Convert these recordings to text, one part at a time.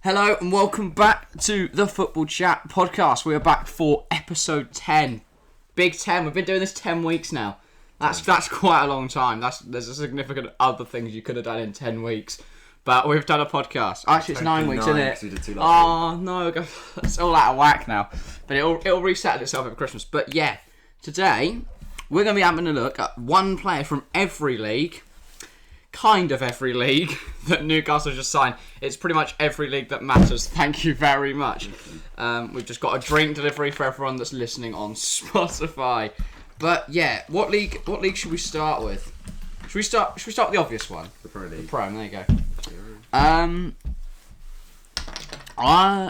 Hello and welcome back to the Football Chat podcast. We are back for episode 10. Big 10. We've been doing this 10 weeks now. That's quite a long time. There's a significant other things you could have done in 10 weeks. But we've done a podcast. Actually, it's 9 weeks, isn't it? We did 2 last week. Oh, no. It's all out of whack now. But it'll reset itself over Christmas. But yeah, today we're going to be having a look at one player from every league. Kind of every league that Newcastle just signed. It's pretty much every league that matters. Thank you very much. We've just got a drink delivery for everyone that's listening on Spotify. But yeah, what league should we start with? Should we start with the obvious one? The Pro League. The Prem, there you go.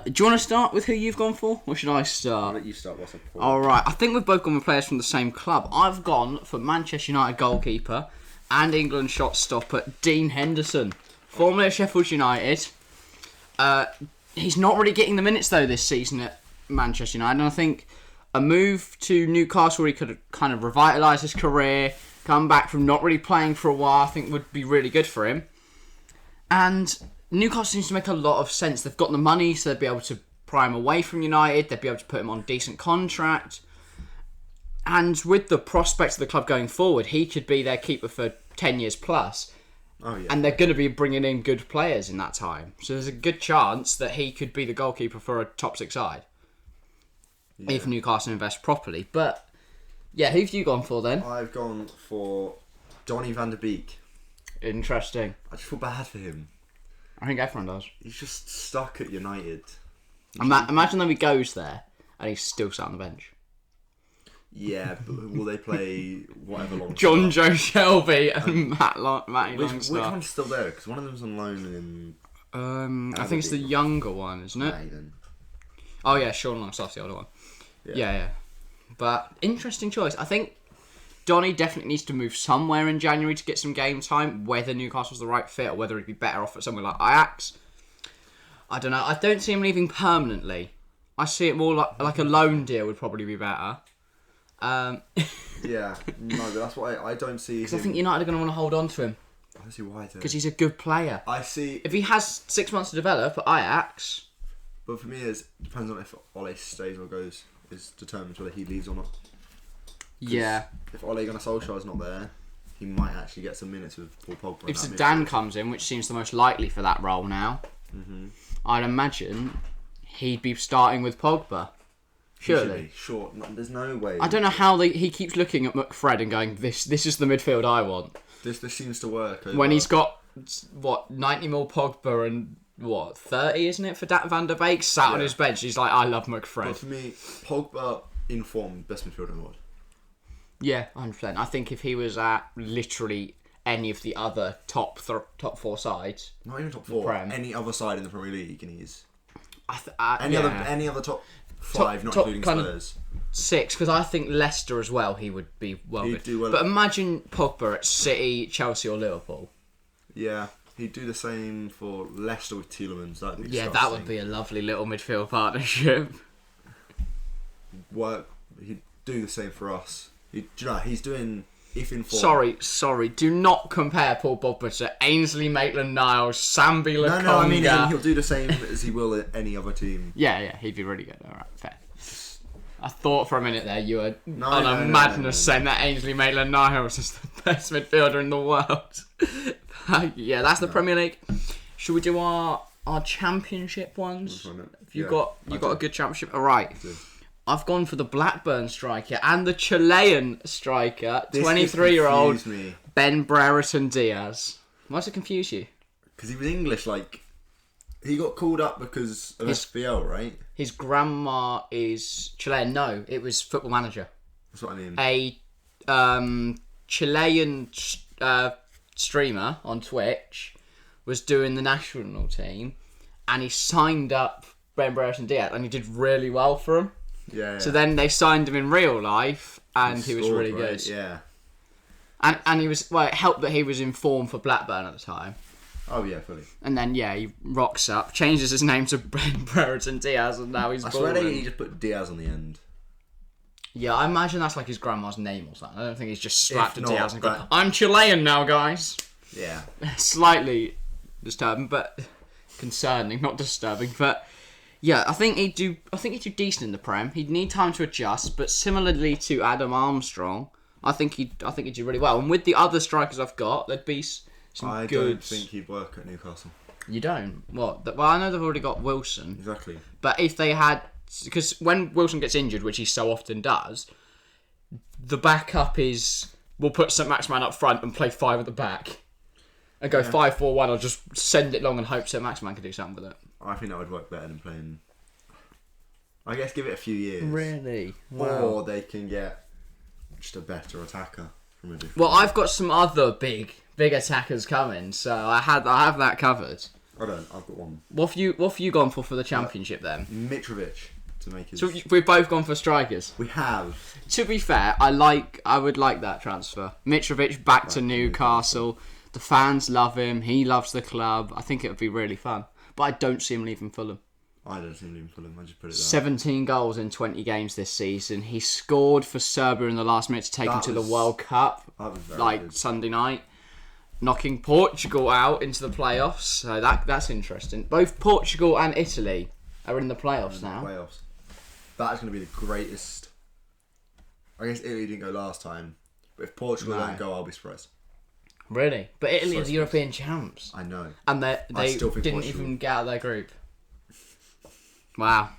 Do you want to start with who you've gone for? Or should I start? I'll let you start. What's up? Alright, I think we've both gone with players from the same club. I've gone for Manchester United goalkeeper and England shot stopper Dean Henderson, formerly at Sheffield United. He's not really getting the minutes though this season at Manchester United, and I think a move to Newcastle where he could kind of revitalise his career, come back from not really playing for a while, I think would be really good for him. And Newcastle seems to make a lot of sense. They've got the money, so they'd be able to pry him away from United, they'd be able to put him on a decent contract. And with the prospects of the club going forward, he could be their keeper for 10 years plus. Oh, yeah. And they're going to be bringing in good players in that time. So there's a good chance that he could be the goalkeeper for a top 6 side. Yeah. If Newcastle invest properly. But, yeah, who've you gone for then? I've gone for Donny Van Der Beek. Interesting. I just feel bad for him. I think everyone does. He's just stuck at United. Imagine though he goes there and he's still sat on the bench. Yeah, but will they play whatever long? John Joe Shelby and Matty Which Longstaff. one's still there? Because one of them's on loan in... I think it's the younger one, isn't it? Then. Oh yeah, Sean Longstaff's the older one. Yeah. But interesting choice. I think Donny definitely needs to move somewhere in January to get some game time. Whether Newcastle's the right fit or whether he'd be better off at somewhere like Ajax, I don't know. I don't see him leaving permanently. I see it more like a loan deal would probably be better. Yeah, no, but that's why I don't see. Because I think United are going to want to hold on to him. I don't see why though. Because he's a good player. I see. If he has 6 months to develop at Ajax. But for me, it depends on if Ole stays or goes. Is determined whether he leaves or not. Yeah. If Ole Gunnar Solskjaer's not there, he might actually get some minutes with Paul Pogba. If Zidane comes in, which seems the most likely for that role now, I'd imagine he'd be starting with Pogba. Surely. Sure. No, there's no way. I don't know how he keeps looking at McFred and going, this is the midfield I want. This seems to work. When he's got, 90 mil Pogba and, 30, isn't it, for Van Der Beek sat on his bench. He's like, I love McFred. But for me, Pogba, in form, best midfielder in the world. Yeah, 100%. I think if he was at literally any of the other top 4 sides. Not even top 4. Any other side in the Premier League, and he's... any other top 5, not including Spurs. 6, because I think Leicester as well, he would be good. Do well. But imagine Pogba at City, Chelsea or Liverpool. Yeah, he'd do the same for Leicester with Tielemans. That'd be disgusting. That would be a lovely little midfield partnership. He'd do the same for us. He's doing... If in form. Sorry. Do not compare Paul Pogba to Ainsley Maitland-Niles, Sambi Lokonga. No, I mean he'll do the same as he will at any other team. Yeah, he'd be really good. All right, fair. I thought for a minute there you were on a madness saying that Ainsley Maitland-Niles is the best midfielder in the world. Yeah, that's the Premier League. Should we do our championship ones? You got a good championship. All right. I've gone for the Blackburn striker and the Chilean striker, 23-year-old Ben Brereton Diaz. Why does it confuse you? Because he was English, he got called up because of SPL, right? His grandma is Chilean. No, it was Football Manager. That's what I mean. A Chilean streamer on Twitch was doing the national team, and he signed up Ben Brereton Diaz, and he did really well for him. Yeah. So then they signed him in real life, and he was really good. Yeah. And he was it helped that he was in form for Blackburn at the time. Oh yeah, fully. And then he rocks up, changes his name to Ben Brereton Diaz, and now he's. I swear he just put Diaz on the end. Yeah, I imagine that's like his grandma's name or something. I don't think he's just slapped a Diaz and gone, I'm Chilean now, guys. Yeah. Slightly disturbing, but concerning, not disturbing. But yeah, I think he'd do decent in the Prem. He'd need time to adjust, but similarly to Adam Armstrong, I think he'd do really well. And with the other strikers I've got, there'd be some I good. don't think he'd work at Newcastle. You don't? What? Well, I know they've already got Wilson. Exactly. But if they had, because when Wilson gets injured, which he so often does, the backup is we'll put St. Maximan up front and play 5 at the back, and go 5-4-1, or just send it long and hope St. Maximan can do something with it. I think that would work better than playing. I guess give it a few years. Really? Wow. Or they can get just a better attacker from a different. Well, I've got some other big attackers coming, so I have that covered. I don't. I've got one. What have you gone for the Championship then? Mitrovic to make his. So we've both gone for strikers. We have. To be fair, I would like that transfer. Mitrovic back to Newcastle. The fans love him. He loves the club. I think it would be really fun. But I don't see him leaving Fulham. I don't see him leaving Fulham. I just put it there. 17 goals in 20 games this season. He scored for Serbia in the last minute to take him to the World Cup, good. Sunday night, knocking Portugal out into the playoffs. So that's interesting. Both Portugal and Italy are in the playoffs now. That is going to be the greatest. I guess Italy didn't go last time, but if Portugal don't go, I'll be surprised. Really? But Italy are the European champs. I know. And they didn't even get out of their group. Wow.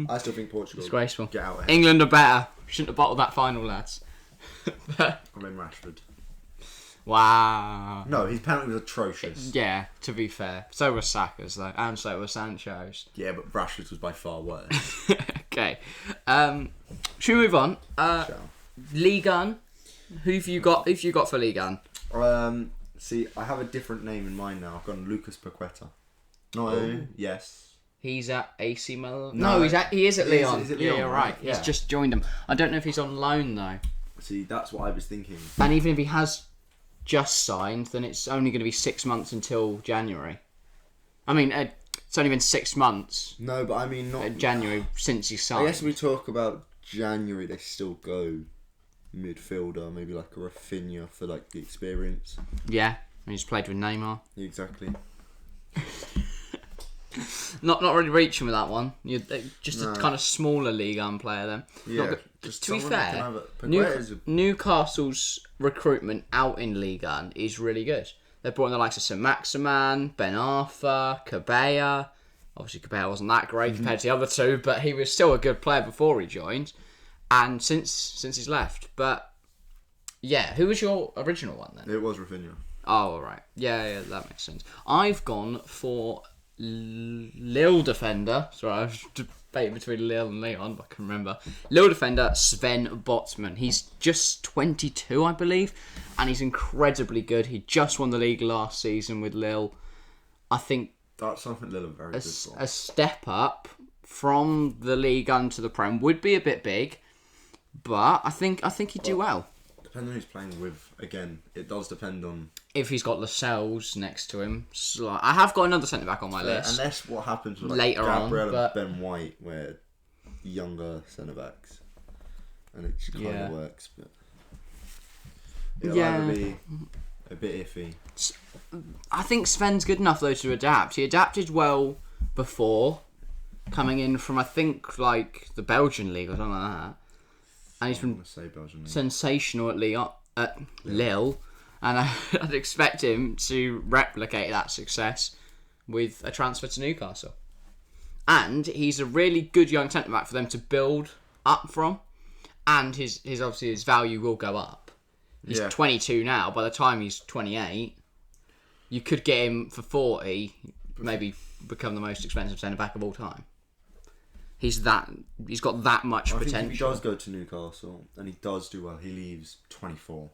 I still think Portugal. Disgraceful. Get out ahead. England are better. Shouldn't have bottled that final, lads. I mean Rashford. Wow. No, his penalty was atrocious. Yeah, to be fair. So was Saka's, though. And so was Sancho's. Yeah, but Rashford's was by far worse. Okay. Should we move on? Ligue 1. Who have you got for Ligue 1? See, I have a different name in mind now. I've gone Lucas Paqueta. No, yes. He's at AC Milan. No, he is at Lyon. Is it Lyon? Yeah, you're right. Yeah. He's just joined them. I don't know if he's on loan though. See, that's what I was thinking. And even if he has just signed, then it's only going to be 6 months until January. I mean, it's only been 6 months. No, but I mean not January since he signed. I guess we talk about January. They still go midfielder, maybe like a Rafinha for like the experience. Yeah, and he's played with Neymar. Exactly. Not really reaching with that one. You're just a kind of smaller Ligue 1 player then. Yeah. To be fair, Newcastle's recruitment out in Ligue 1 is really good. They've brought in the likes of St. Maximan, Ben Arthur, Cabella. Obviously, Cabella wasn't that great compared to the other two, but he was still a good player before he joined. And since he's left. But, yeah, who was your original one then? It was Rafinha. Oh, all right. Yeah, that makes sense. I've gone for Lille defender. Sorry, I was debating between Lille and Lyon, but I can remember. Lille defender Sven Botman. He's just 22, I believe, and he's incredibly good. He just won the league last season with Lille. I think that's something Lille are very good for. A step up from the Ligue 1 to the Prem would be a bit big, but I think he'd do well. Depending on who he's playing with, again, it does depend on if he's got Lascelles next to him. So I have got another centre back on my list. Unless what happens with later Gabriel on, and Ben White, where younger centre backs, and it just kind of works, but it'll either be a bit iffy. I think Sven's good enough though to adapt. He adapted well before coming in from I think like the Belgian league or something like that. And he's been sensational at Lille, and I'd expect him to replicate that success with a transfer to Newcastle. And he's a really good young centre back for them to build up from, and his obviously his value will go up. He's 22 now. By the time he's 28, you could get him for 40, maybe become the most expensive centre back of all time. He's got that much potential. Think if he does go to Newcastle and he does do well, he leaves 24.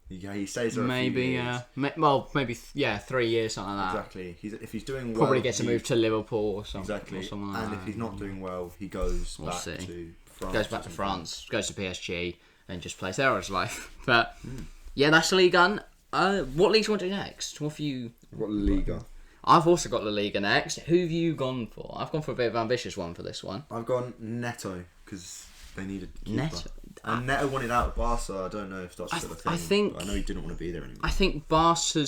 He stays there maybe, a few years. Well, maybe 3 years, something like that. Exactly. If he's doing well, probably gets a move to Liverpool or something. Exactly. Or something like and that. If he's not doing well, he goes back to France. Goes back to France, goes to PSG, and just plays there all his life. But yeah, that's the Ligue 1. What leagues do you want to do next? What have you? What Liga? I've also got La Liga next. Who have you gone for? I've gone for a bit of an ambitious one for this one. I've gone Neto because they needed a keeper. Neto? And Neto wanted out of Barca. I don't know if that's still a thing. I know he didn't want to be there anymore. I think Barca.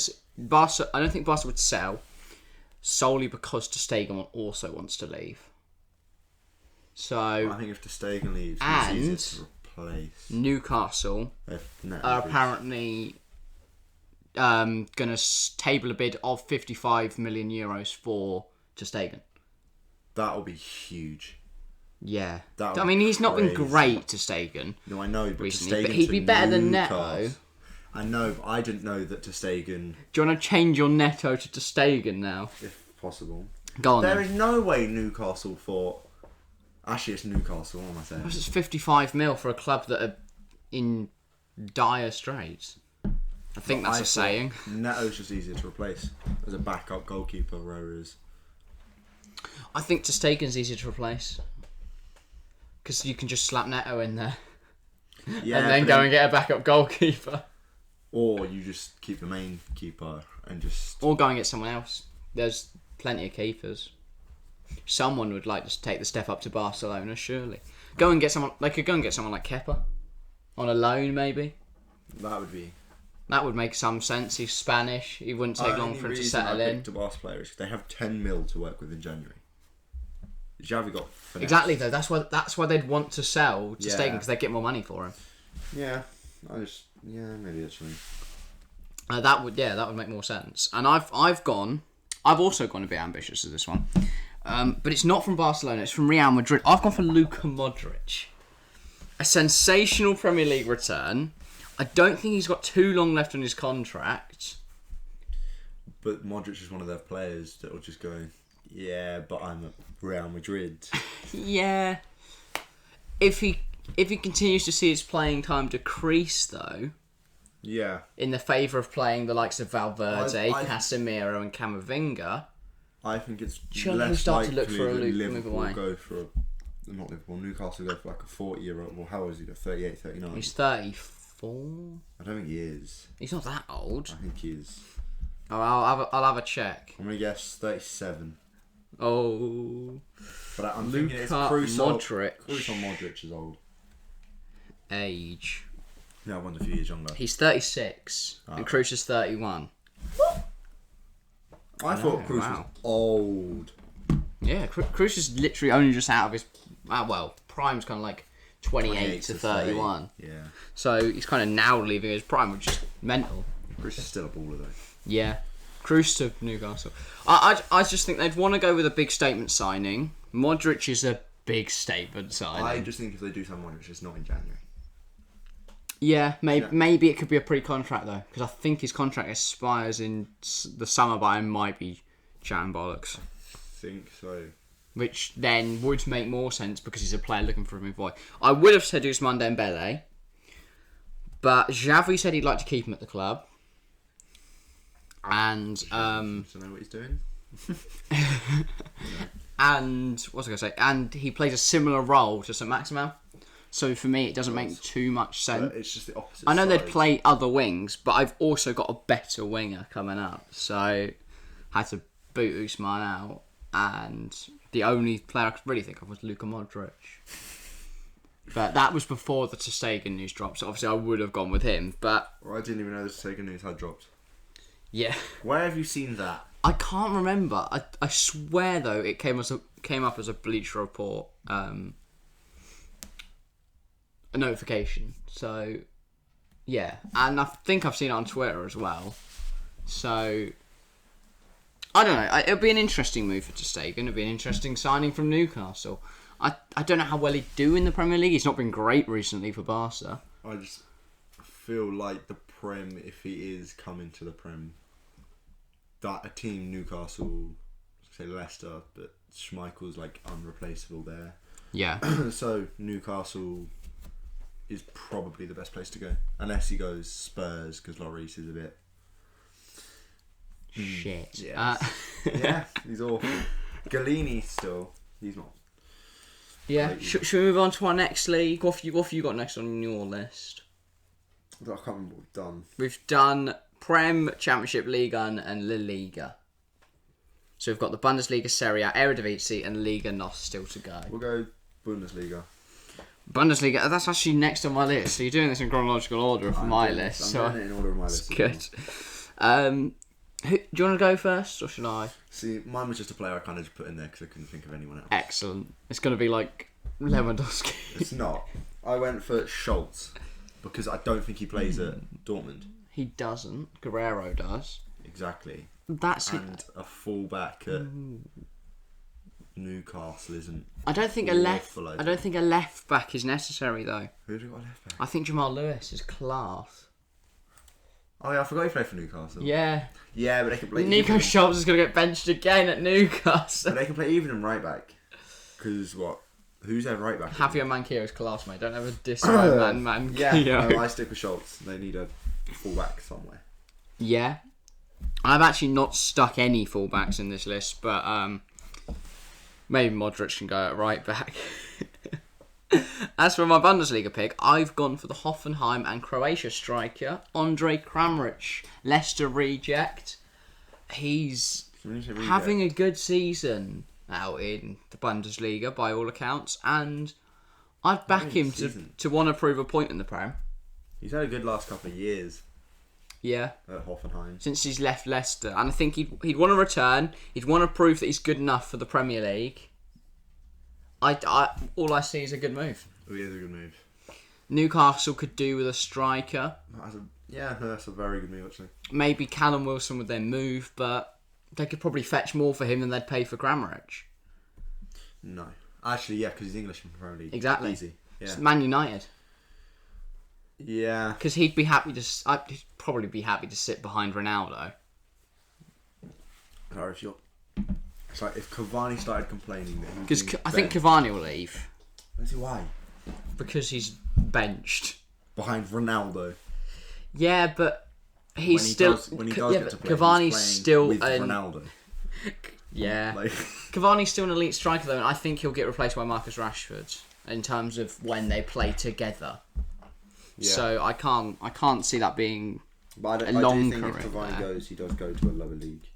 I don't think Barca would sell. solely because Ter-Stegen also wants to leave. So I think if Ter-Stegen leaves, it's easier to replace. Newcastle are apparently going to table a bid of 55 million euros for Ter-Stegen. That'll be huge. Yeah. I mean, he's not been great, Ter-Stegen. No, I know, but recently, but he'd be better than Neto. I know, but I didn't know that Ter-Stegen... Do you want to change your Neto to Ter-Stegen now? If possible. Go on. There is no way Newcastle thought... Actually, it's Newcastle, what am I saying? It's 55 mil for a club that are in dire straits. I think that's a saying. Neto's just easier to replace as a backup goalkeeper, whereas... I think Ter-Stegen's easier to replace. Because you can just slap Neto in there. Yeah, and then go and get a backup goalkeeper. Or you just keep the main keeper and just... Or go and get someone else. There's plenty of keepers. Someone would like to take the step up to Barcelona, surely. Go and get someone... They could go and get someone like Kepa. On a loan, maybe. That would make some sense. He's Spanish. He wouldn't take long for him to settle in. The Barca players, they have 10 mil to work with in January. Xavi got finessed. Exactly, though. That's why they'd want to sell to Stegen, because they'd get more money for him. Yeah. Maybe actually. That would make more sense. And I've also gone a bit ambitious with this one. But it's not from Barcelona, it's from Real Madrid. I've gone for Luka Modric. A sensational Premier League return. I don't think he's got too long left on his contract. But Modric is one of their players that will just go, yeah, but I'm at Real Madrid. Yeah. If he continues to see his playing time decrease, though... Yeah. In the favour of playing the likes of Valverde, Casemiro and Camavinga... I think it's less likely to look for a Liverpool move away. go for not Liverpool, Newcastle go for like a 40-year-old. Well, how old is he? 38, 39? He's 34. I don't think he is. He's not that old. I think he is. Oh, I'll have a check. I'm going to guess 37. Oh. But I'm thinking it's Kroos Modric. Kroos or Modric is old. Age. Yeah, one's a few years younger. He's 36 and Kroos is 31. I thought Kroos was old. Yeah, Kroos is literally only just out of his... prime's kind of like 28 to 31. Yeah. So he's kind of now leaving his prime, which is mental. Kroos is still a baller though. Yeah. Kroos to Newcastle. I just think they'd want to go with a big statement signing. Modric is a big statement signing. I just think if they do something Modric, it's not in January. Yeah, maybe it could be a pre-contract though, because I think his contract expires in the summer, but I might be chatting bollocks. I think so. Which then would make more sense because he's a player looking for a move away. I would have said Ousmane Dembele, but Xavi said he'd like to keep him at the club. And to know what he's doing. And what was I going to say? And he plays a similar role to St. Maximin. So for me, it doesn't make too much sense. But it's just the opposite. I know they'd play other wings, but I've also got a better winger coming up. So I had to boot Ousmane out. And the only player I could really think of was Luka Modric. But that was before the Ter-Stegen news dropped. So obviously I would have gone with him. But I didn't even know the Ter-Stegen news had dropped. Yeah. Where have you seen that? I can't remember. I swear, though, it came up as a Bleacher Report a notification. So, yeah. And I think I've seen it on Twitter as well. So, I don't know. It'll be an interesting move for Ter-Stegen. It'll be an interesting signing from Newcastle. I don't know how well he'd do in the Premier League. He's not been great recently for Barca. I just feel like the Prem, if he is coming to the Prem, that a team Newcastle, say Leicester, but Schmeichel's like unreplaceable there. Yeah. So Newcastle is probably the best place to go, unless he goes Spurs because Lloris is a bit shit. Yeah, yeah, he's awful. Galini still, he's not. Yeah. Should we move on to our next league? What have you got next on your list? I can't remember what we've done. We've done Prem, Championship, Ligue 1 and La Liga. So we've got the Bundesliga, Serie A, Eredivisie and Liga Nos still to go. We'll go Bundesliga. Bundesliga, that's actually next on my list. So you're doing this in chronological order for my list. I'm doing it in order of my list. Good. Do you want to go first, or should I? See, mine was just a player I kind of just put in there because I couldn't think of anyone else. Excellent. It's going to be like Lewandowski. It's not. I went for Schultz because I don't think he plays at Dortmund. He doesn't. Guerrero does. Exactly. That's And a fullback at Newcastle isn't. I don't think a left back is necessary though. Who do you got left back? I think Jamal Lewis is class. Oh yeah, I forgot he played for Newcastle. Yeah. Yeah, but they can play. Nico Schultz is going to get benched again at Newcastle. But they can play even in right back. Because what? Who's their right back? Javier Manquillo's class, mate. Don't ever diss my man. Yeah, Manquillo. no, I stick with Schultz. They need a fullback somewhere. Yeah. I've actually not stuck any fullbacks in this list, but maybe Modric can go at right back. As for my Bundesliga pick, I've gone for the Hoffenheim and Croatia striker, Andre Kramrich. Leicester reject. He's having a good season out in the Bundesliga by all accounts, and I'd back him to want to prove a point in the Prem. He's had a good last couple of years. Yeah. At Hoffenheim. Since he's left Leicester. And I think he'd want to return. He'd want to prove that he's good enough for the Premier League. All I see is a good move. Oh, yeah, it's a good move. Newcastle could do with a striker. That's a very good move, actually. Maybe Callum Wilson would then move, but they could probably fetch more for him than they'd pay for Kramrich. No. Actually, yeah, because he's English in the Premier League. Exactly. Easy. Yeah. It's Man United. Yeah. Because he'd probably be happy to sit behind Ronaldo. Sorry, it's like if Cavani started complaining that he Because I think Cavani will leave. Why? Because he's benched. Behind Ronaldo. Yeah, but he's still... When he does get to play, Cavani's he's still with Ronaldo. Yeah. Like... Cavani's still an elite striker though, and I think he'll get replaced by Marcus Rashford in terms of when they play together. Yeah. So I can't see that being but a long career. I do think if Cavani goes, he does go to a lower league.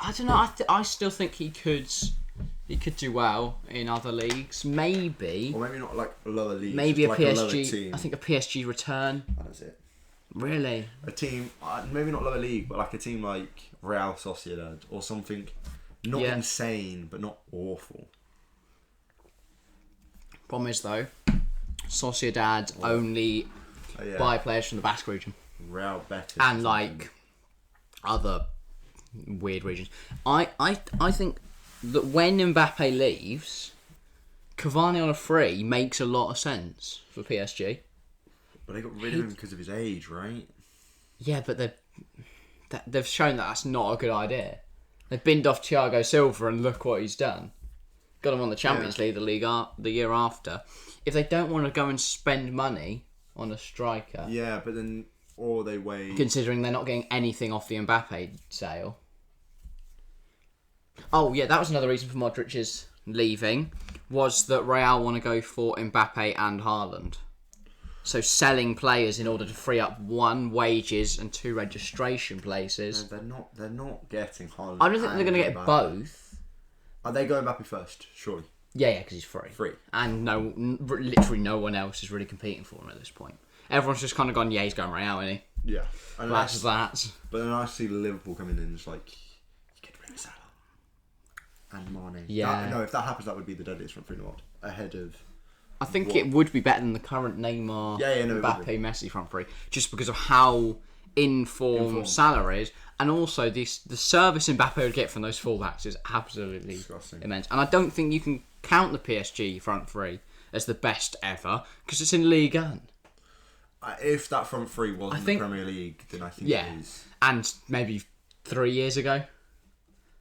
I don't know. I still think he could do well in other leagues. Maybe. Or maybe not like a lower league. Maybe a like PSG. I think a PSG return. That's it. Really? A team, maybe not lower league, but like a team like Real Sociedad or something, not insane but not awful. Problem is though, Sociedad only buy players from the Basque region. Real Betis. And like other weird regions. I think that when Mbappe leaves, Cavani on a free makes a lot of sense for PSG. But they got rid of him because of his age, right? Yeah, but they've shown that that's not a good idea. They've binned off Thiago Silva and look what he's done. Got him on the Champions League the year after. If they don't want to go and spend money on a striker... Yeah, but then... Or they wait... Considering they're not getting anything off the Mbappe sale. Oh, yeah, that was another reason for Modric's leaving, was that Real want to go for Mbappe and Haaland. So selling players in order to free up 1, wages and 2, registration places. No, they're not getting Haaland. I don't think they're going to get both. Are they going Mbappe first? Surely. Yeah, because he's free. And literally no one else is really competing for him at this point. Everyone's just kind of gone, yeah, he's going Real, isn't he? Yeah. And that's that. But then I see Liverpool coming in, it's like, you get rid of Salah. And Mane. Yeah. If that happens, that would be the deadliest front three in the world. Ahead of... I think it would be better than the current Neymar, Mbappe, Messi front three, just because of how in form Salah is, and also the service Mbappe would get from those fullbacks is absolutely immense. And I don't think you can count the PSG front three as the best ever because it's in Ligue 1. If that front three wasn't the Premier League, then I think it is. And maybe 3 years ago,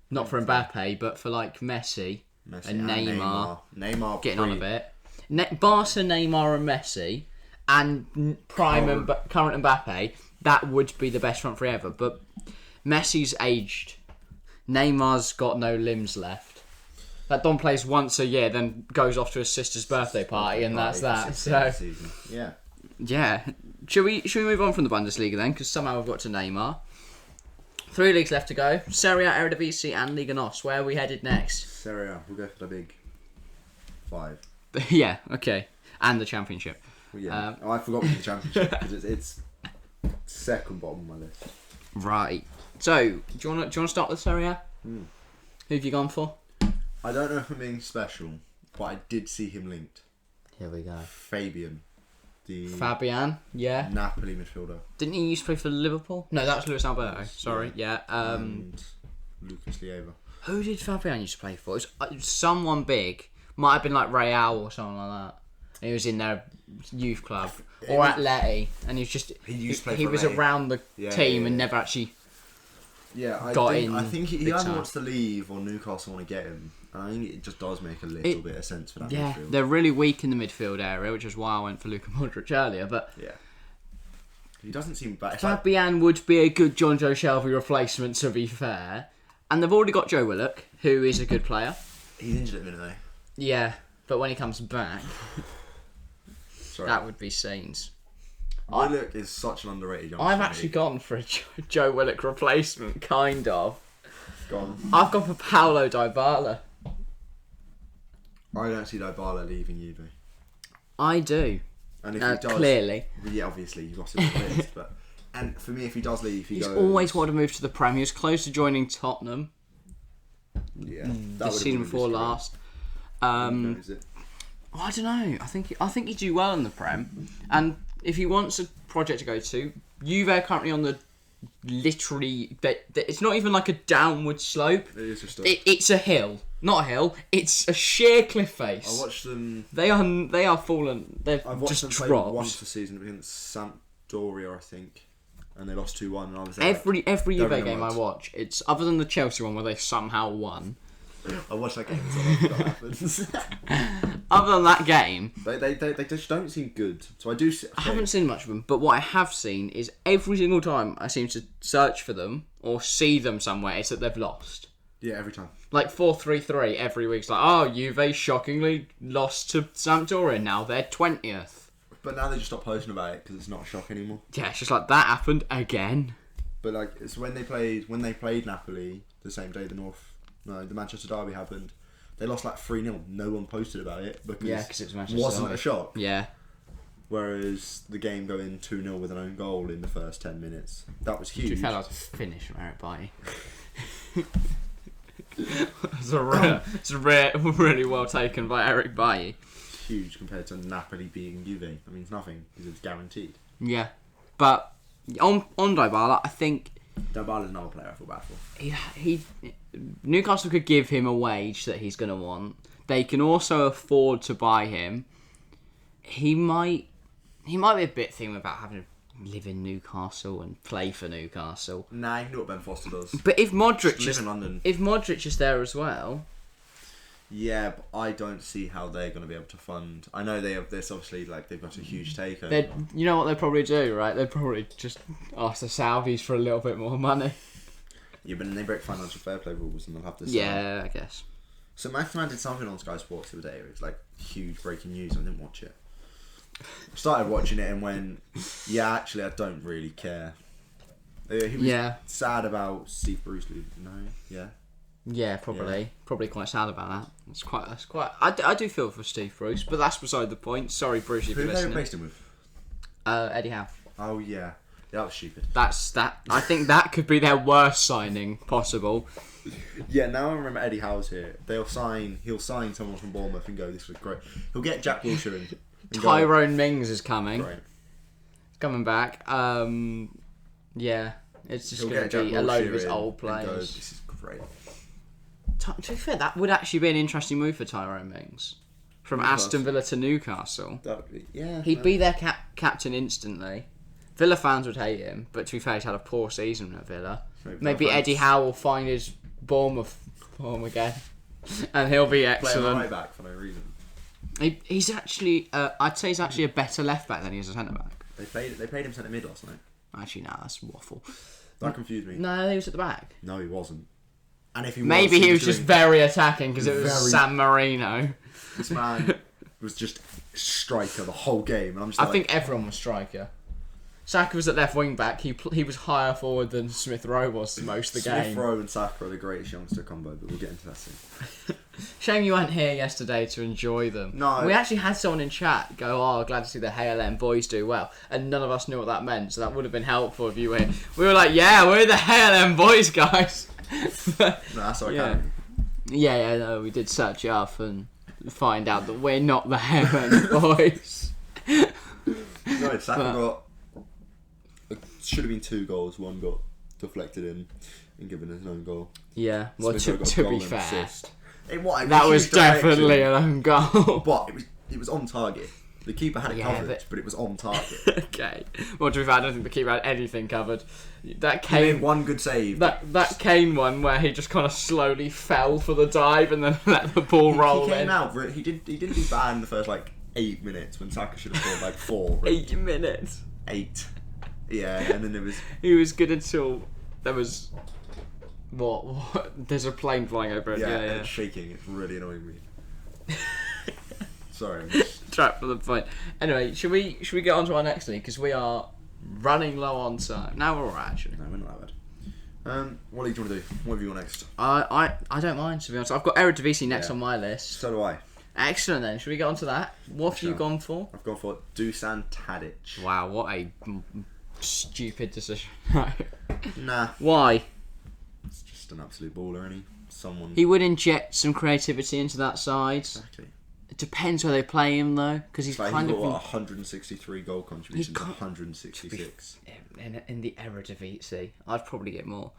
not for Mbappe, but for like Messi and Neymar getting on a bit. Barca, Neymar and Messi and prime current Mbappe, that would be the best front three ever. But Messi's aged. Neymar's got no limbs left. That Don plays once a year, then goes off to his sister's birthday party, and that's that. So yeah. Should we move on from the Bundesliga then? Because somehow we've got to Neymar. 3 leagues left to go. Serie A, Eredivisie and Liga Nos. Where are we headed next? Serie A. We'll go for the big 5. Yeah, okay. And the Championship. Well, yeah. I forgot the Championship because it's second bottom of my list. Right. So, do you want to start with Serie A? Mm. Who have you gone for? I don't know if I'm being special, but I did see him linked. Here we go. Fabian. The Fabian, yeah. Napoli midfielder. Didn't he used to play for Liverpool? No, that's Luis Alberto. Sorry, yeah. And Lucas Leiva. Who did Fabian used to play for? It was someone big. Might have been like Real or something like that. He was in their youth club. Or Atleti. And he was just... He was around the team and never actually got in. I think he either wants to leave or Newcastle want to get him. And I think it just does make a little bit of sense for that midfield. They're really weak in the midfield area, which is why I went for Luka Modric earlier. But yeah, he doesn't seem bad. Fabian would be a good John Joe Shelby replacement, to be fair. And they've already got Joe Willock, who is a good player. He's injured at the minute, though. Yeah, but when he comes back, that would be scenes. Willock is such an underrated young I've actually gone for a Joe Willock replacement, kind of. I've gone for Paulo Dybala. I don't see Dybala leaving Juve. I do. And if he does, clearly. Yeah, obviously, you've got to be list, but and for me, if he does leave, he's always wanted to move to the Prem. He was close to joining Tottenham. Yeah, the season before last. I don't know. I think he'd do well in the Prem, and if he wants a project to go to, Juve are currently on the literally. It's not even like a downward slope. It is just it's a hill, not a hill. It's a sheer cliff face. I watched them. They are fallen. I've watched just them play dropped. once this season against Sampdoria, I think, and they lost 2-1. And I was every Juve game I watch. It's other than the Chelsea one where they somehow won. I watched that game, so I know what happens. Other than that game, they just don't seem good. So I haven't seen much of them, but what I have seen is every single time I seem to search for them or see them somewhere, it's that they've lost. Yeah, every time. Like 4-3-3 every week. It's like, oh, Juve shockingly lost to Sampdoria. Now they're 20th. But now they just stop posting about it because it's not a shock anymore. Yeah, it's just like that happened again. But like it's when they played Napoli the same day the Manchester derby happened. They lost like 3-0. No one posted about it because it wasn't a shock. Yeah. Whereas the game going 2-0 with an own goal in the first 10 minutes, that was huge. You fell out to finish from Eric Bailly. It's really well taken by Eric Bailly. It's huge compared to Napoli beating Juve. I mean, it's nothing because it's guaranteed. Yeah, but on Dybala, I think Dybala's another player I feel bad for. Newcastle could give him a wage that he's going to want. They can also afford to buy him. He might be a bit thinking about having to live in Newcastle and play for Newcastle. Nah, you know what Ben Foster does. But if Modric live in London. If Modric is there as well. Yeah, but I don't see how they're going to be able to fund. I know they have this, obviously, like they've got a huge takeover. You know what they'll probably do, right? They'll probably just ask the Saudis for a little bit more money. Yeah, but then they break financial fair play rules and they'll have to sell. Yeah, I guess. So Maximan did something on Sky Sports the other day. It was like huge breaking news. I didn't watch it. I started watching it and went, yeah, actually, I don't really care. He was sad about Steve Bruce losing. No, yeah. Yeah, probably. Yeah. Probably quite sad about that. It's quite. I do feel for Steve Bruce, but that's beside the point. Sorry, Bruce, if you're listening. Who they replaced him with? Eddie Howe. Oh yeah, that was stupid. I think that could be their worst signing possible. Yeah, now I remember Eddie Howe's here. He'll sign someone from Bournemouth and go, this was great. He'll get Jack Wilshere in. Tyrone Mings is coming. Right. Coming back. Yeah, it's just going to be a load of his old players. Go, this is great. To be fair, that would actually be an interesting move for Tyrone Mings. From Aston Villa to Newcastle. That would be, yeah. He'd be their captain instantly. Villa fans would hate him, but to be fair, he's had a poor season at Villa. Maybe Eddie Howe will find his Bournemouth form again, and he'll be excellent. Play him right back for no reason. He's actually, I'd say he's actually a better left back than he is a centre back. They played him centre mid last night. Actually, no, that's waffle. That confused me. No, he was at the back. No, he wasn't. And if he maybe he was just very attacking because it was San Marino. This man was just striker the whole game, and I think everyone was striker. Saka was at left wing back. He was higher forward than Smith Rowe was most of the game. Smith Rowe and Saka are the greatest youngster combo, but we'll get into that soon. Shame you weren't here yesterday to enjoy them. No. We actually had someone in chat go, "Oh, glad to see the HLM boys do well," and none of us knew what that meant. So that would have been helpful if you were here. We were like, "Yeah, we're the HLM boys, guys." No, that's our academy. Yeah, no, we did search it up and find out that we're not the HLM boys. No, Saka got. It should have been 2 goals. One got deflected in and given his own goal. Yeah, well, Smith got a to goal be and fair, assist. It that was huge direction, definitely an own goal. But it was on target. The keeper had it covered, but it was on target. Okay. Well, to be fair, I don't think the keeper had anything covered. That He made Kane, one good save. that Kane one where he just kind of slowly fell for the dive and then let the ball roll He came in. out. He didn't do bad in the first 8 minutes when Saka should have scored 4. 8 minutes. 8. Yeah, and then there was. He was good until there was. What? There's a plane flying over it. Yeah, Yeah. and it's shaking. It's really annoying me. Sorry. Trapped for the point. Anyway, should we get on to our next league because we are running low on time. Now we're alright actually. No, we're not that bad. What league do you want to do? What have you got next? I don't mind to be honest. I've got Eredivisie next on my list. So do I. Excellent then. Should we get on to that? What have you gone for? I've gone for Dusan Tadic. Wow, what a stupid decision. Nah. Why? It's just an absolute baller, isn't he? Someone. He would inject some creativity into that side. Exactly. It depends where they play him though, because he's Like kind he of got 163 goal contributions, He can't- 166. in the Eredivisie. I'd probably get more,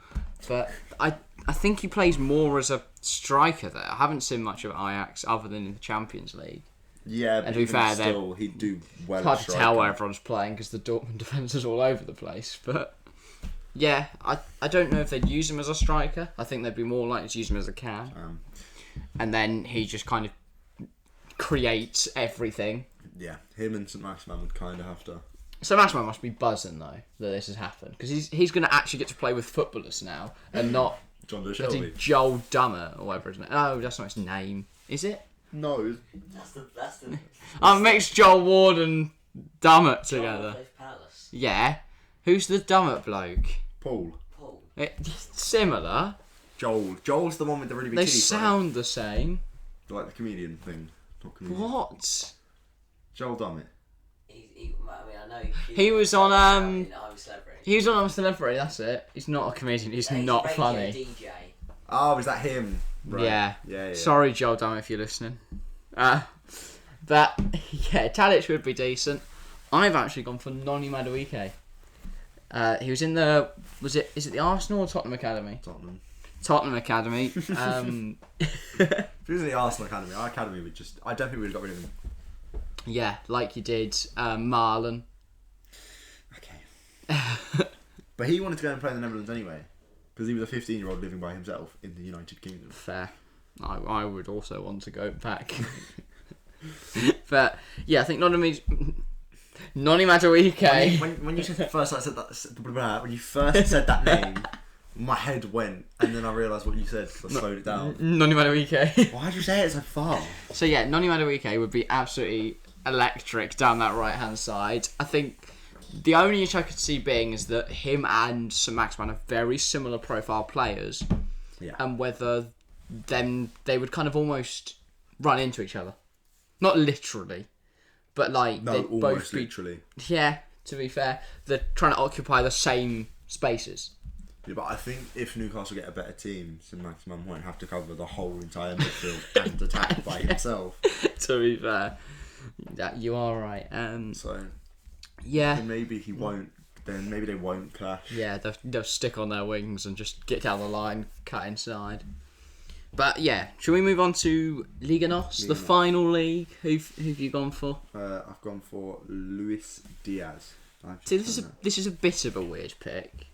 but I think he plays more as a striker there. I haven't seen much of Ajax other than in the Champions League. Yeah, but And to be fair, still, he'd do well. It's hard at to tell where striker. everyone's playing because the Dortmund defence is all over the place. But yeah, I don't know if they'd use him as a striker. I think they'd be more likely to use him as a cam. And then he just kind of creates everything. Yeah, him and St. Maximin would kind of have to. So Maximin must be buzzing though that this has happened because he's going to actually get to play with footballers now and not John bloody Joel Dummer or whatever his name. Oh, that's not his name, is it? No. That's the. I mixed Joel Ward and Dummett together. Palace. Yeah, who's the Dummett bloke? Paul. Similar. Joel's the one with the really big They teeth. sound the same. Right? Like the comedian thing. Not comedian. What? Joel Dummett. I know. He was on I'm a Celebrity. He was on I'm Celebrity. That's it. He's not a comedian. He's not a funny. DJ. Oh, is that him? Right. Yeah. Sorry, Joel Dummett, if you're listening. But yeah, Tadic would be decent. I've actually gone for Noni Madueke. He was in the is it the Arsenal or Tottenham Academy? Tottenham Academy. If he was in the Arsenal Academy, our academy would just. I don't think we'd have got rid of him. Yeah, like you did Marlon. Okay. But he wanted to go and play in the Netherlands anyway. Because he was a 15-year-old living by himself in the United Kingdom. Fair. I would also want to go back. But yeah, I think Noni Madueke. When you first said that, when you first said that name, my head went, and then I realised what you said. So I slowed it down. Noni Madueke. Why did you say it so far? So yeah, Noni Madueke would be absolutely electric down that right hand side. I think the only issue I could see being is that him and St. Maximin are very similar profile players, and whether then they would kind of almost run into each other, not literally, but like No, they'd almost both be, literally. Yeah, to be fair, they're trying to occupy the same spaces. Yeah, but I think if Newcastle get a better team, St. Maximin won't have to cover the whole entire midfield and attack by himself. To be fair, that you are right. So Yeah. then maybe he won't. Then maybe they won't clash. Yeah, they'll stick on their wings and just get down the line, cut inside. But yeah, should we move on to Liga Nos, the final league? Who've you gone for? I've gone for Luis Diaz. See, this is a bit of a weird pick,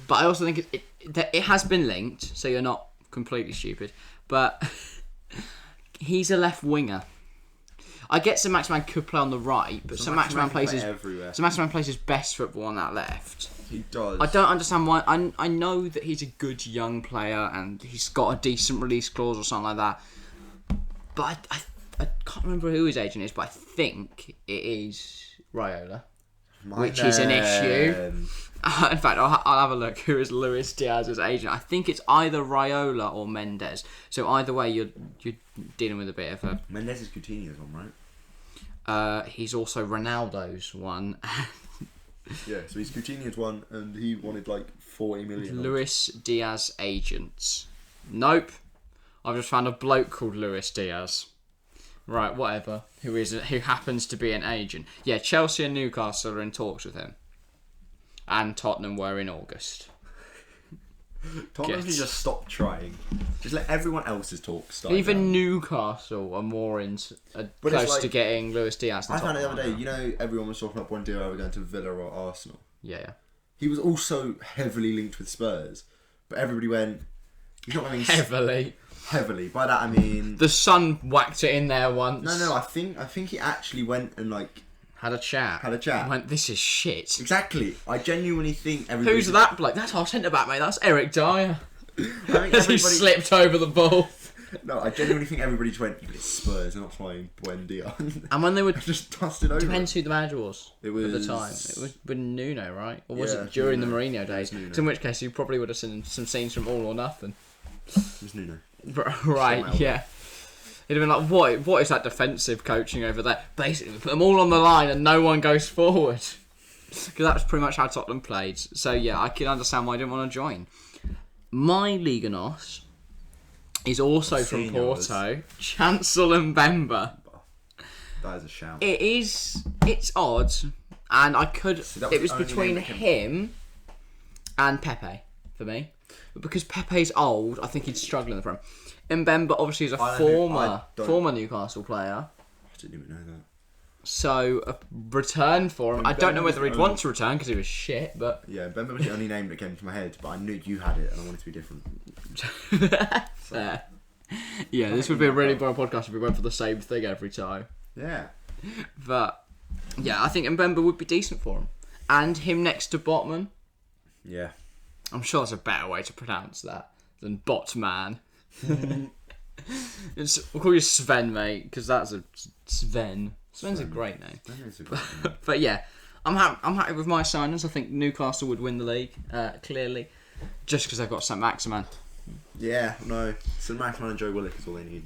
but I also think it has been linked, so you're not completely stupid. But he's a left winger. I get St. Maximin could play on the right, but St. Maximin plays his best football on that left. He does. I don't understand why. I know that he's a good young player and he's got a decent release clause or something like that. But I can't remember who his agent is, but I think it is Raiola, which is an issue. In fact, I'll have a look. Who is Luis Diaz's agent? I think it's either Raiola or Mendes. So either way, you're dealing with a bit of a... Mendes is Coutinho's one, right? He's also Ronaldo's one. Yeah, so he's Coutinho's one, and he wanted like 40 million. Luis Diaz agents. Nope. I've just found a bloke called Luis Diaz. Right, whatever. Who happens to be an agent. Yeah, Chelsea and Newcastle are in talks with him. And Tottenham were in August. Tottenham can just stop trying. Just let everyone else's talk start. Even Newcastle are more close to getting Luis Diaz than I found it the Tottenham other day, you know, everyone was talking about Buendia over going to Villa or Arsenal. Yeah. He was also heavily linked with Spurs. But everybody went, he's not going Heavily. Heavily. By that I mean... The Sun whacked it in there once. No, I think he actually went and like... Had a chat. Went, this is shit. Exactly. I genuinely think everybody... Who's that bloke? That's our centre-back, mate. That's Eric Dyer. I think As he slipped over the ball. No, I genuinely think everybody just went, it's Spurs, they're not trying Buendia. And when they were... just dusted over. Depends who the manager was It was... at the time. It was with Nuno, right? Or was Yeah, it during Nuno. the Mourinho days? Nuno. In which case, you probably would have seen some scenes from All or Nothing. It was Nuno. Right, yeah. It'd have been like, what is that defensive coaching over there? Basically, put them all on the line and no one goes forward. Because that's pretty much how Tottenham played. So yeah, I can understand why I didn't want to join. My Liga Nos is also from Porto. Chancel Mbemba. That is a shout. It's odd. And I could... it was between him and Pepe, for me. But because Pepe's old, I think he'd struggle in the Prem. Mbemba obviously is a former Newcastle player. I didn't even know that. So a return for him. I don't know whether he'd want to return because he was shit, but... Yeah, Mbemba was the only name that came to my head, but I knew you had it and I wanted to be different. Fair. Yeah, this would be a really boring podcast if we went for the same thing every time. Yeah. But, yeah, I think Mbemba would be decent for him. And him next to Botman. Yeah. I'm sure there's a better way to pronounce that than Botman. We'll call you Sven, mate, because that's a Sven. Sven's a great name. But yeah, I'm happy with my signings. I think Newcastle would win the league, clearly, just because they've got St. Maximan. Yeah, no. St. Maximan and Joe Willock is all they need.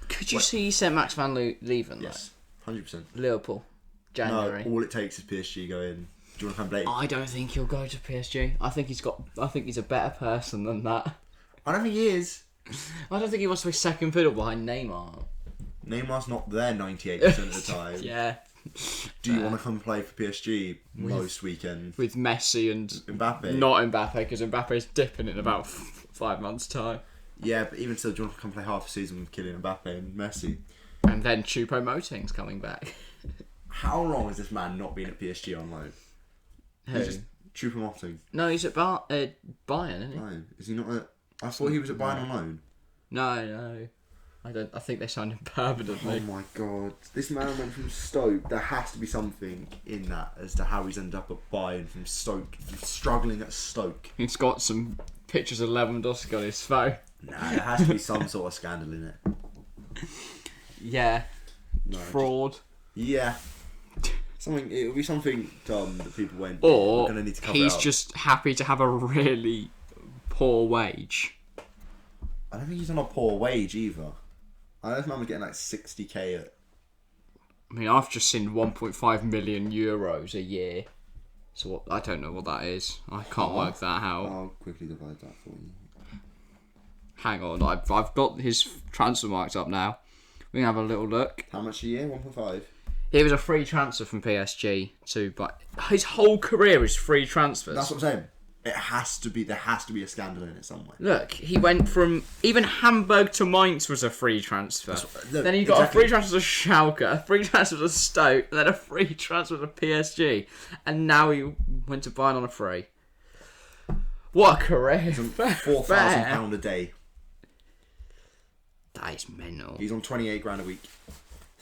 Could you see St. Maximan leaving? Yes, 100%. Liverpool, January. No, all it takes is PSG going. Do you want to come play? I don't think he'll go to PSG. I think he's a better person than that. I don't think he is. I don't think he wants to be second fiddle behind Neymar. Neymar's not there 98% of the time. Yeah. Do you want to come play for PSG most weekends? With Messi and Mbappe? Not Mbappe, because Mbappe's dipping in about 5 months' time. Yeah, but even still, do you want to come play half a season with Kylian Mbappe and Messi? And then Choupo-Moting's coming back. How long has this man not been at PSG on loan? Who? He's just Choupo-Moting. No, he's at Bayern, isn't he? No, is he not at... I thought he was at Bayern on loan. No. I think they signed him permanently. Oh my god. This man went from Stoke. There has to be something in that as to how he's ended up at Bayern from Stoke. Struggling at Stoke. He's got some pictures of Lewandowski on his phone. Nah, there has to be some sort of scandal in it. Yeah. No, Fraud. Yeah. It'll be something dumb that people went, Or we're gonna need to cover he's up. just happy to have a really poor wage. I don't think he's on a poor wage either. I know this man was getting like 60k at... I mean, I've just seen 1.5 million euros a year. So I don't know what that is. I can't work that out. I'll quickly divide that for you. Hang on, I've got his transfer marks up now. We can have a little look. How much a year? 1.5? He was a free transfer from PSG to, but his whole career is free transfers. That's what I'm saying. There has to be a scandal in it somewhere. Look, he went from even Hamburg to Mainz was a free transfer. Then he got exactly. a free transfer to Schalke, a free transfer to Stoke, and then a free transfer to PSG, and now he went to Bayern on a free. What a career! He's on £4,000 a day. That is mental. He's on 28 grand a week.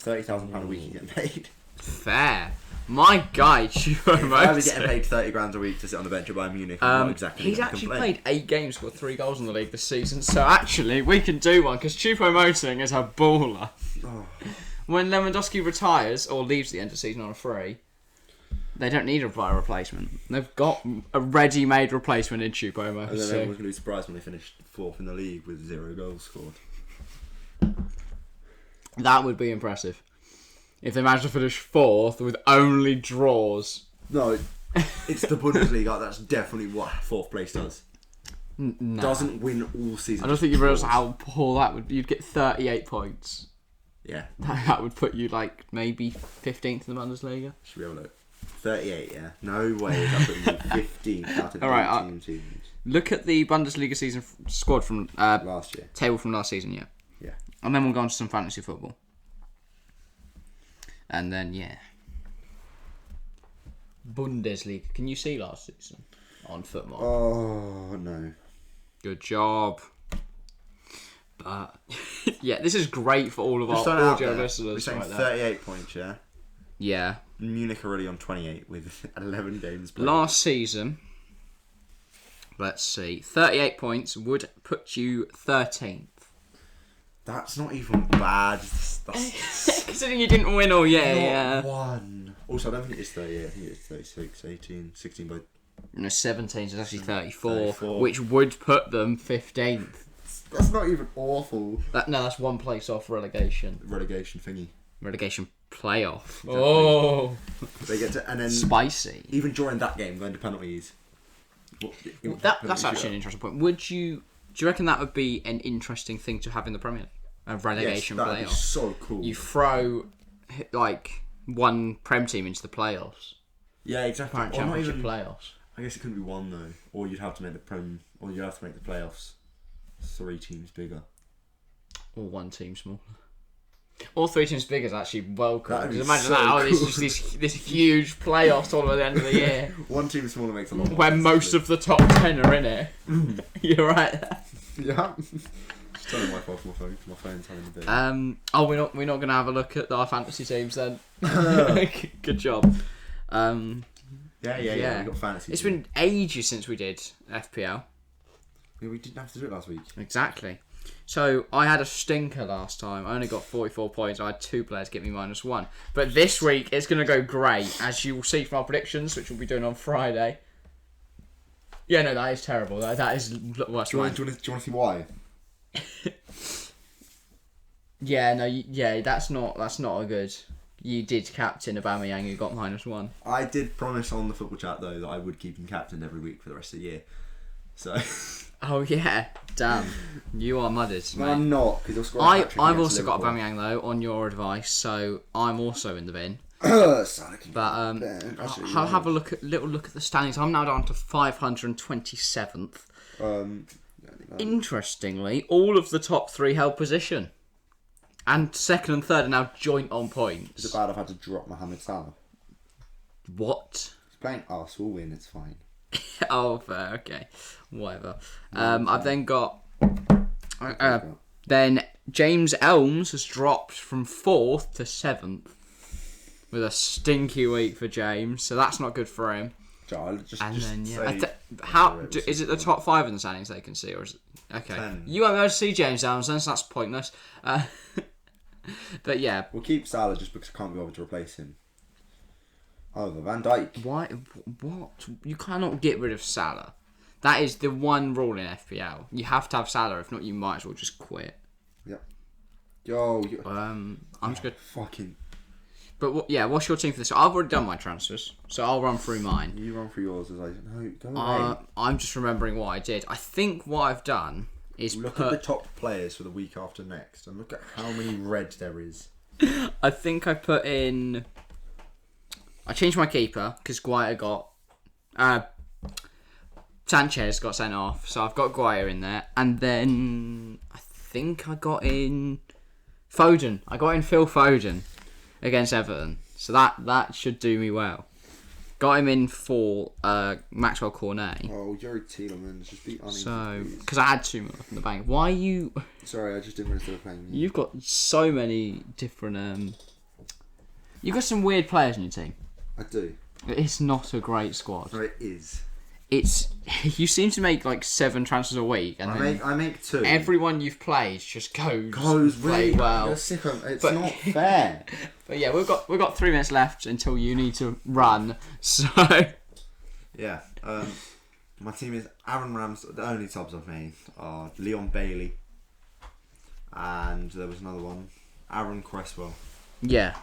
£30,000 a week he's getting paid. Fair. My guy, Choupo-Moting. I was getting paid 30 grand a week to sit on the bench at Bayern Munich. I'm not exactly he's gonna actually complain. played 8 games, scored 3 goals in the league this season. So actually, we can do one because Choupo-Moting is a baller. Oh. When Lewandowski retires or leaves at the end of the season on a free, They don't need a replacement. They've got a ready-made replacement in Choupo-Moting. And then everyone's going to be surprised when they finish 4th in the league with 0 goals scored. That would be impressive. If they managed to finish 4th with only draws. No, it's the Bundesliga. That's definitely what 4th place does. No. Doesn't win all season. I don't think you realise how poor that would... You'd get 38 points. Yeah. That would put you, like, maybe 15th in the Bundesliga. Should we have a look? 38, yeah. No way is that putting you 15th out of 18 teams. Look at the Bundesliga season squad from... last year. Table from last season, yeah. Yeah. And then we'll go on to some fantasy football. And then, yeah. Bundesliga. Can you see last season on Football? Oh, no. Good job. But, yeah, this is great for all of our Starting out audio there, listeners. we're saying right there. 38 points, yeah? Yeah. Munich are already on 28 with 11 games played. Last season, let's see, 38 points would put you 13th. That's not even bad. That's Considering you didn't win all year, yeah. one. Also, I don't think it's 38. I think it's 36, 18, 16 by... No, 17, so it's actually 34, 34. which would put them 15th. That's not even awful. That's one place off relegation. Relegation thingy. Relegation playoff. Exactly. Oh, They get to... And then... spicy. Even during that game, going to penalties. That's actually an interesting point. Do you reckon that would be an interesting thing to have in the Premier League? A relegation yes, that'd playoff. be so cool. You throw like one Prem team into the playoffs. Yeah, exactly. Current Or not Championship even... playoffs. I guess it couldn't be one though. Or you'd have to make the Prem... Or you'd have to make the playoffs 3 teams bigger. Or one team smaller. All 3 teams bigger is actually welcome. That'd be Because imagine so that. Oh, cool. this huge playoffs all at the end of the year. One team smaller makes a lot more where sense, most doesn't of the top 10 are in it. You're right there. it? Yeah. Just turn the Wi-Fi off my phone. My phone's having a bit. We're not going to have a look at our fantasy teams then. Good job. Yeah. We got fantasy. It's been ages since we did FPL. Yeah, we didn't have to do it last week. Exactly. So I had a stinker last time. I only got 44 points. I had 2 players give me -1. But this week it's going to go great, as you will see from our predictions, which we'll be doing on Friday. Yeah, no, that is terrible. That is worse. Do you want to see why? Yeah, no, that's not a good. You did captain Aubameyang, who got -1. I did promise on the football chat though that I would keep him captain every week for the rest of the year. So. Oh yeah, damn, you are mudded, mate. I'm not, because you'll score a hat-trick I've against also got Liverpool. Aubameyang though, on your advice, so I'm also in the bin. But I'll have a little look at the standings. I'm now down to 527th. Interestingly, all of the top 3 held position, and second and third are now joint on points. Is it bad I've had to drop Mohamed Salah? What? He's playing us. We'll win. It's fine. Oh, fair. Okay, whatever. I've then got. Then James Elms has dropped from 4th to 7th with a stinky week for James, so that's not good for him. Is it the top 5 in the standings they can see, or is it okay? 10. You won't be able to see James Elms, then, so that's pointless. But yeah, We'll keep Salah just because I can't be able to replace him. However, Van Dijk. why? What? You cannot get rid of Salah. That is the one rule in FPL. You have to have Salah. If not, you might as well just quit. Yep. Yo. I'm just good. Fucking. But what's your team for this? I've already done my transfers, so I'll run through mine. You run through yours as I no. Go away. I'm just remembering what I did. I think what I've done is Look at the top players for the week after next, and look at how many reds there is. I think I put in. I changed my keeper because Guaita got. Sanchez got sent off, so I've got Guaita in there, and then I think I got in Foden. I got in Phil Foden against Everton, so that should do me well. Got him in for Maxwell Cornet. Oh, Yuri Tielemans just beat Untitled. So, because I had 2 more in the bank. Why are you? Sorry, I just didn't realize they were playing. You've got so many different. You've got some weird players in your team. I do. It's not a great squad. No, it is. it's you seem to make like 7 transfers a week, and I make 2. everyone you've played just goes really well. You're sick of, it's But- not fair. But yeah, we've got 3 minutes left until you need to run. So Yeah. My team is Aaron Rams. The only subs I've made are Leon Bailey, and there was another one, Aaron Cresswell. yeah,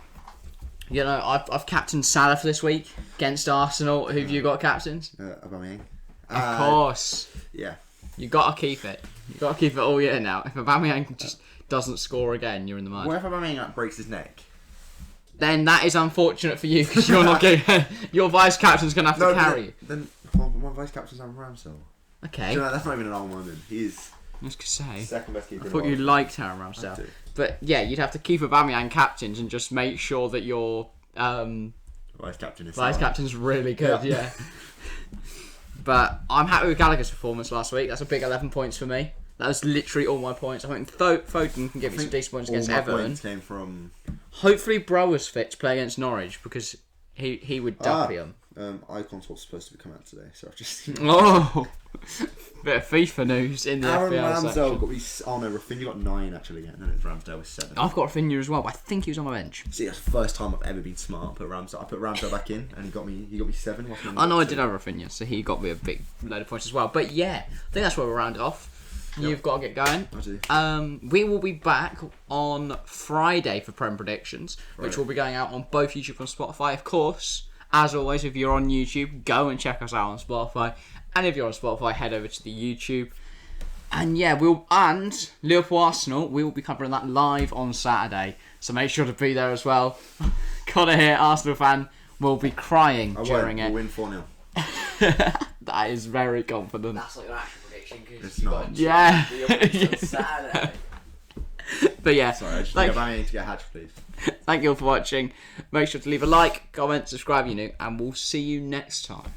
you know I've captained Salah for this week against Arsenal. Who've you got captains? Aubameyang. Of course, Yeah. you gotta keep it. You gotta keep it all year now. If Aubameyang just doesn't score again, you're in the mud. What if Aubameyang breaks his neck? Then that is unfortunate for you because you're not getting. Your vice captain's gonna have to carry you. Then my vice captain's Aaron Ramsdale. Okay, You know, that's not even an old moment. He's I was gonna say. second best keeper. I in thought the you world. liked Aaron I Ramsdale. do. But yeah, you'd have to keep Aubameyang captains and just make sure that your Vice captain is vice Salah. captain's really good. Yeah. Yeah. But I'm happy with Gallagher's performance last week. That's a big 11 points for me. That was literally all my points. I think Foden can give me some decent points against All my Everton. points came from Hopefully Brower's fit to play against Norwich because he would dumpy him. Icons was supposed to come out today, so I've just. Oh, bit of FIFA news in the Aaron FPL Ramsdale section. got me. Oh no, Rafinha got 9 actually, yeah, and then it's Ramsdale with 7. I've got Rafinha as well, but I think he was on my bench. See, that's the first time I've ever been smart. I put Ramsdale back in, and he got me 7. I know I did have Rafinha, so he got me a big load of points as well. But yeah, I think that's where we'll round it off. Yep. You've got to get going. I do. We will be back on Friday for Prem Predictions, which Right. will be going out on both YouTube and Spotify. Of course, as always, if you're on YouTube, go and check us out on Spotify. And if you're on Spotify, head over to the YouTube. And yeah, Liverpool Arsenal, we will be covering that live on Saturday. So make sure to be there as well. Gotta hear Arsenal fan will be crying during We'll it. win 4-0. That is very confident. That's not your actual prediction because It's you not. got Yeah. the Saturday. But yeah, Sorry, I just Like- think Aubameyang to get a hat, please. thank you all for watching. Make sure to leave a like, comment, subscribe, and we'll see you next time.